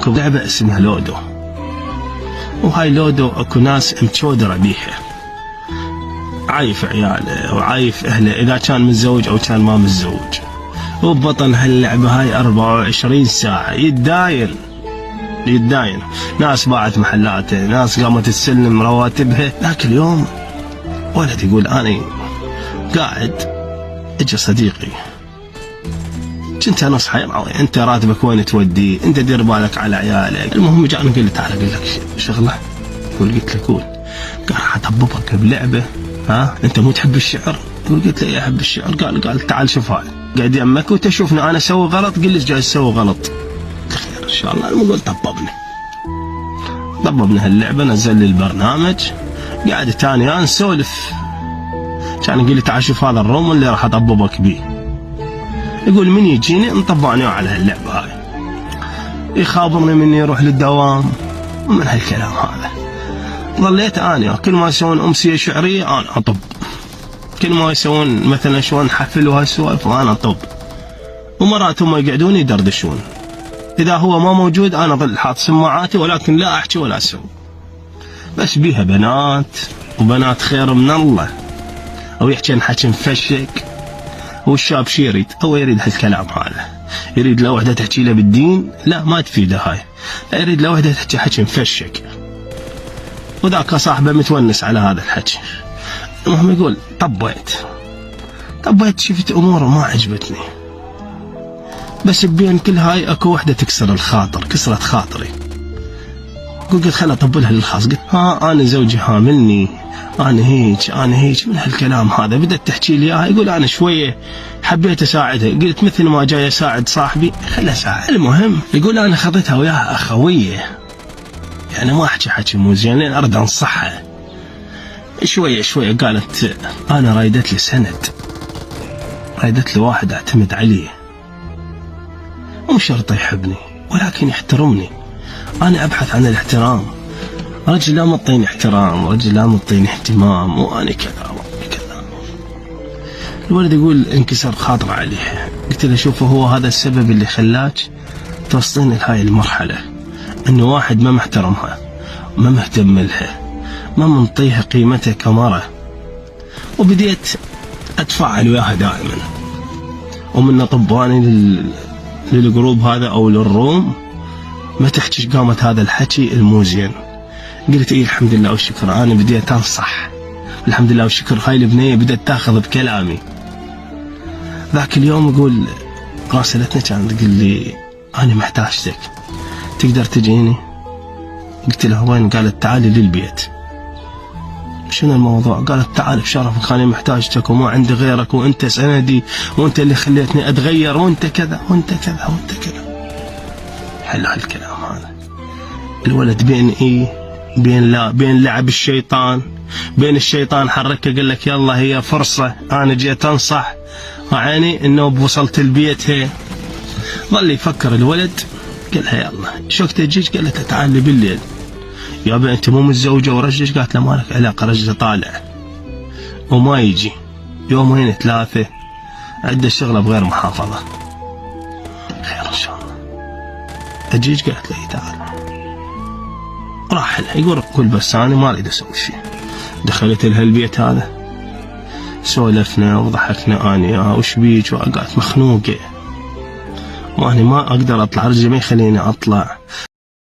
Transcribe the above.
اكو لعبة اسمها لودو، وهاي لودو اكو ناس متشودرة بيها، عايف عياله وعايف اهله اذا كان متزوج او كان ما متزوج، وبطل هاللعبة هاي 24 ساعة يتداين. ناس باعت محلاته، ناس قامت تسلم رواتبها. ذاك اليوم ولد يقول أنا قاعد، اجى صديقي كنت نصحى انت راتبك وين تودي، انت دير بالك على عيالك. المهم جاء قال لي تعال اقول لك شغله. قلت له قول. قال راح اطببك بلعبه، ها انت مو تحب الشعر؟ قلت له احب الشعر. قال تعال شوف هاي قاعد يمك وتشوفني انا اسوي غلط، قل لي ايش جاي اسوي غلط. خير ان شاء الله. المهم طببنا هاللعبه، نزل لي البرنامج، قاعد تاني انا نسولف، كان يقول لي تعال شوف هذا الروم اللي راح اطببك بيه. يقول من يجيني نطبعني على هاللعبه هاي، يخابرني مني يروح للدوام ومن هالكلام هذا. ظليت انا كل ما يسوون امسيه شعريه انا اطب، كل ما يسوون مثلا شلون حفل وهالسوالف وانا اطب، ومرات هم يقعدون يدردشون. اذا هو ما موجود انا ظل حاط سماعاتي ولكن لا احكي ولا اسوي. بس بيها بنات، وبنات خير من الله، او يحكي عن حكي مفشك. والشاب شي يريد؟ هو يريد هالكلام هذا، يريد لو وحده تحكي له بالدين لا ما تفيده هاي، لا يريد لو وحده تحكي حكي مفشك، وذاك صاحبه متونس على هذا الحكي. المهم يقول طبيت شفت امور ما عجبتني، بس بين كل هاي اكو وحده تكسر الخاطر، كسرت خاطري. قلت خل اطبلها للخاص. قلت انا زوجي هاملني، انا هيك من هالكلام هذا. بدأت تحكي لي اياها. يقول انا شويه حبيت اساعدها، قلت مثل ما جاي اساعد صاحبي خل اساعد. المهم يقول انا خذيتها وياها اخويه، يعني ما احكي حكي مو زين، اريد انصحها. شويه قالت انا رايدت لي سند، رايدت لي واحد اعتمد عليه، مو شرط يحبني ولكن يحترمني. انا ابحث عن الاحترام، رجل لا مطيني احترام، رجل لا مطيني اهتمام، وانا كذا. الولد يقول انكسر خاطر عليه. قلت له شوف هو هذا السبب اللي خلاك توصلين لهاي المرحله، انه واحد ما محترمها، ما مهتم لها، ما منطيها قيمتها كمرة. وبديت اتفاعل وياها دائما، ومن طباني للجروب هذا او للروم ما تحكيش قامت هذا الحكي الموزين. قلت الحمد لله والشكر، انا بديت انصح، الحمد لله والشكر هاي البنيه بدأت تاخذ بكلامي. ذاك اليوم يقول راسلتني كانت تقول لي انا محتاجتك، تقدر تجيني؟ قلت لها وين؟ قالت تعالي للبيت. شنو الموضوع؟ قالت تعال بشرفك، انا محتاجتك وما عندي غيرك، وانت سندي، وانت اللي خليتني اتغير، وانت كذا وانت كذا وانت كذا. حلو هالكلام هذا. الولد بين بين لا، بين لعب الشيطان، بين الشيطان حركه قال لك يلا هي فرصه، انا جيت انصح وعيني انه بوصلت البيت. هي ظل يفكر الولد، قال لها يلا شو وقت تجيك؟ قالت له تعال لي بالليل. يابا انت مو متزوجه ورجلك؟ قالت له ما لك علاقه، رجله طالع وما يجي، يومين 3 عنده شغله بغير محافظه. خير ان شاء الله اجيك؟ قالت له تعال. راح لها. يقول بس انا ما اريد اسوي شيء. دخلت لها البيت هذا، سولفنا وضحكنا انا وش بيك، وقعدت مخنوقه وانا ما اقدر اطلع، رجلي ما يخليني اطلع،